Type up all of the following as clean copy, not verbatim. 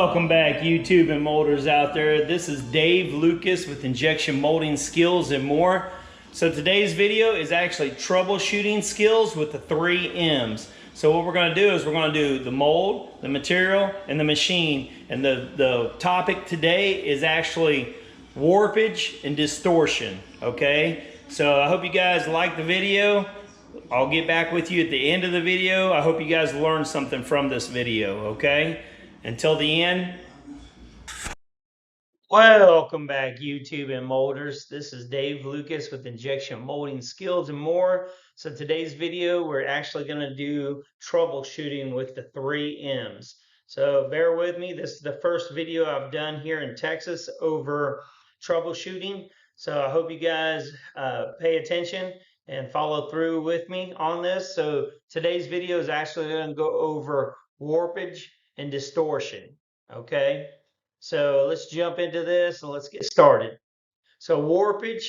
Welcome back, YouTube and molders out there. This is Dave Lucas with Injection Molding Skills and More. So today's video is actually troubleshooting skills with the 3 M's. So what we're going to do is we're going to do the mold, the material, and the machine. And the topic today is actually warpage and distortion. Okay, so I hope you guys like the video. I'll get back with you at the end of the video. I hope you guys learned something from this video. Okay, until the end. Welcome back, YouTube and molders. This is Dave Lucas with Injection Molding Skills and More. So today's video, we're actually going to do troubleshooting with the 3 M's. So bear with me. This is the first video I've done here in Texas over troubleshooting. So I hope you guys pay attention and follow through with me on this. So today's video is actually going to go over warpage and distortion. Okay, so let's jump into this and let's get started. So warpage,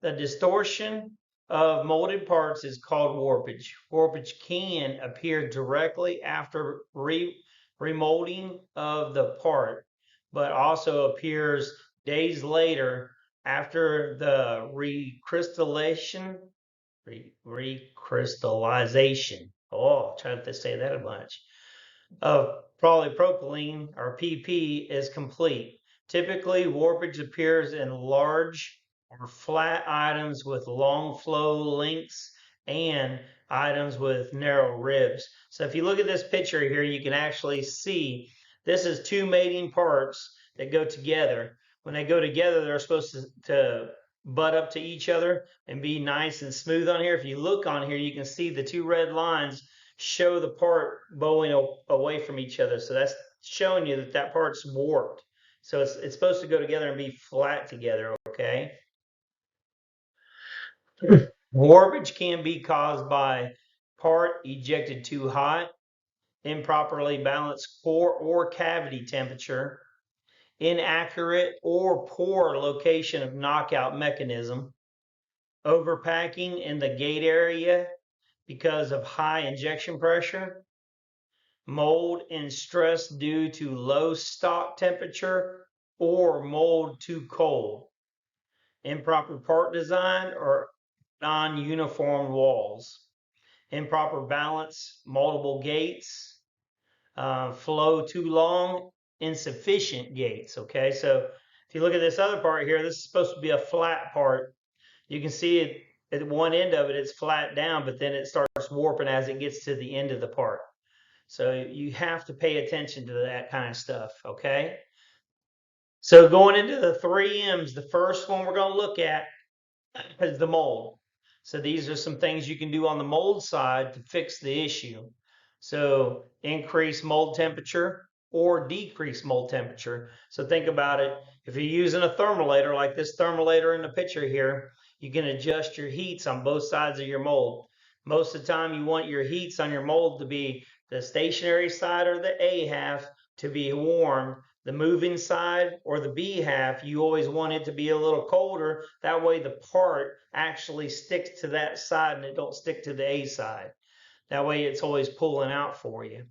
the distortion of molded parts, is called warpage. Warpage can appear directly after remolding of the part, but also appears days later after the recrystallization. Oh, try to say that a bunch. Of polypropylene or PP is complete. Typically, warpage appears in large or flat items with long flow lengths and items with narrow ribs. So if you look at this picture here, you can actually see this is 2 mating parts that go together. When they go together, they're supposed to butt up to each other and be nice and smooth on here. If you look on here, you can see the 2 red lines show the part bowing away from each other. So that's showing you that that part's warped. So it's supposed to go together and be flat together, okay? Warpage can be caused by part ejected too hot, improperly balanced core or cavity temperature, inaccurate or poor location of knockout mechanism, overpacking in the gate area because of high injection pressure, mold and stress due to low stock temperature or mold too cold, improper part design or non-uniform walls, improper balance, multiple gates, flow too long, insufficient gates. Okay, so if you look at this other part here, this is supposed to be a flat part. You can see it at one end of it, it's flat down, but then it starts warping as it gets to the end of the part. So you have to pay attention to that kind of stuff, okay? So going into the 3 M's, the first one we're going to look at is the mold. So these are some things you can do on the mold side to fix the issue. So increase mold temperature or decrease mold temperature. So think about it. If you're using a thermolator like this thermolator in the picture here, you can adjust your heats on both sides of your mold. Most of the time you want your heats on your mold to be the stationary side or the A half to be warm. The moving side or the B half, you always want it to be a little colder. That way the part actually sticks to that side and it don't stick to the A side. That way it's always pulling out for you.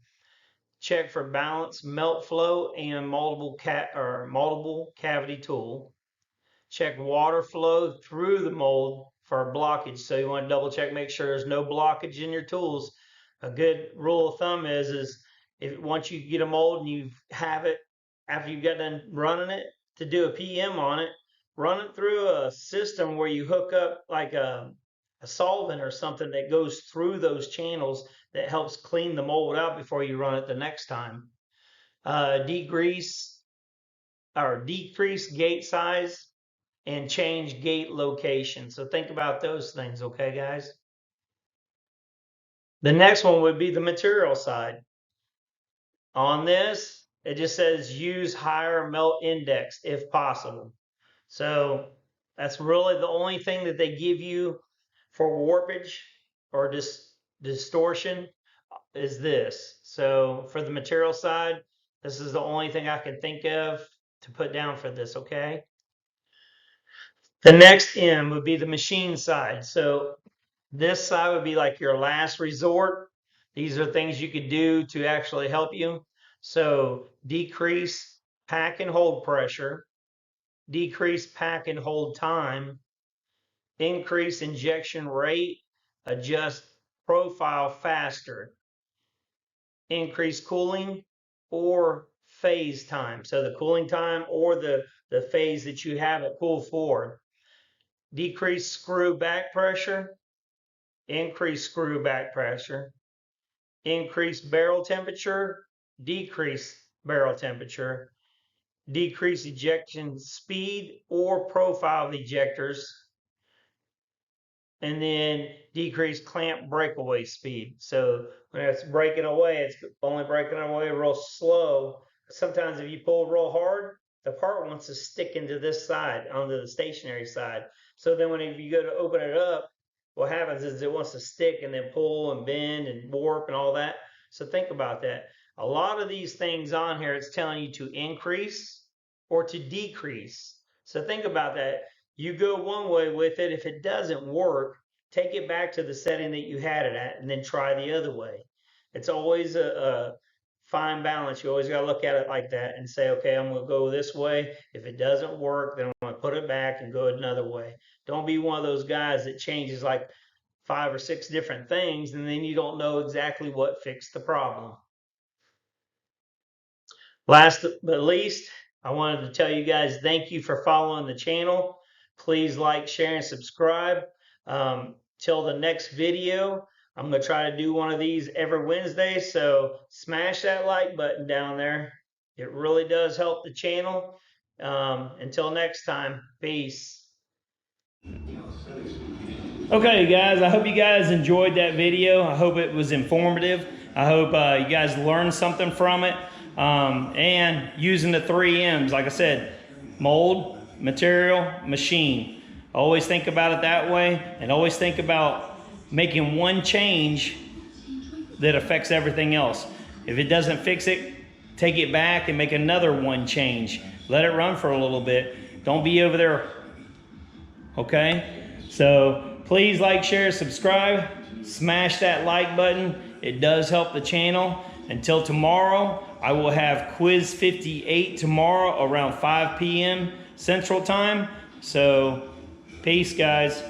Check for balance, melt flow, and multiple cavity tool. Check water flow through the mold for blockage. So you want to double check, make sure there's no blockage in your tools. A good rule of thumb is if once you get a mold and you have it, after you've got done running it, to do a PM on it, run it through a system where you hook up like a solvent or something that goes through those channels that helps clean the mold out before you run it the next time. Decrease or decrease gate size and change gate location. So think about those things, okay, guys? The next one would be the material side. On this, it just says use higher melt index if possible. So that's really the only thing that they give you for warpage or distortion is this. So for the material side, this is the only thing I can think of to put down for this, okay? The next M would be the machine side. So this side would be like your last resort. These are things you could do to actually help you. So decrease pack and hold pressure, decrease pack and hold time, increase injection rate, adjust profile faster, increase cooling or phase time. So the cooling time or the phase that you have it cool for. Decrease screw back pressure, increase screw back pressure, increase barrel temperature, decrease barrel temperature, decrease ejection speed or profile of ejectors, and then decrease clamp breakaway speed. So when it's breaking away, it's only breaking away real slow. Sometimes if you pull real hard, the part wants to stick into this side, onto the stationary side. So then when you go to open it up, what happens is it wants to stick and then pull and bend and warp and all that. So think about that. A lot of these things on here, it's telling you to increase or to decrease. So think about that. You go one way with it. If it doesn't work, take it back to the setting that you had it at and then try the other way. It's always a fine balance. You always got to look at it like that and say, okay, I'm going to go this way. If it doesn't work, then I'm going to put it back and go another way. Don't be one of those guys that changes like 5 or 6 different things and then you don't know exactly what fixed the problem. Last but least, I wanted to tell you guys thank you for following the channel. Please like, share, and subscribe. Till the next video, I'm going to try to do one of these every Wednesday, so smash that like button down there. It really does help the channel. Until next time, peace. Okay, guys, I hope you guys enjoyed that video. I hope it was informative. I hope you guys learned something from it. And using the 3 M's, like I said, mold, material, machine. Always think about it that way, and always think about making one change that affects everything else. If it doesn't fix it, take it back and make another one change. Let it run for a little bit. Don't be over there, okay? So please like, share, subscribe, smash that like button. It does help the channel. Until tomorrow, I will have quiz 58 tomorrow around 5 p.m. Central Time. So peace, guys.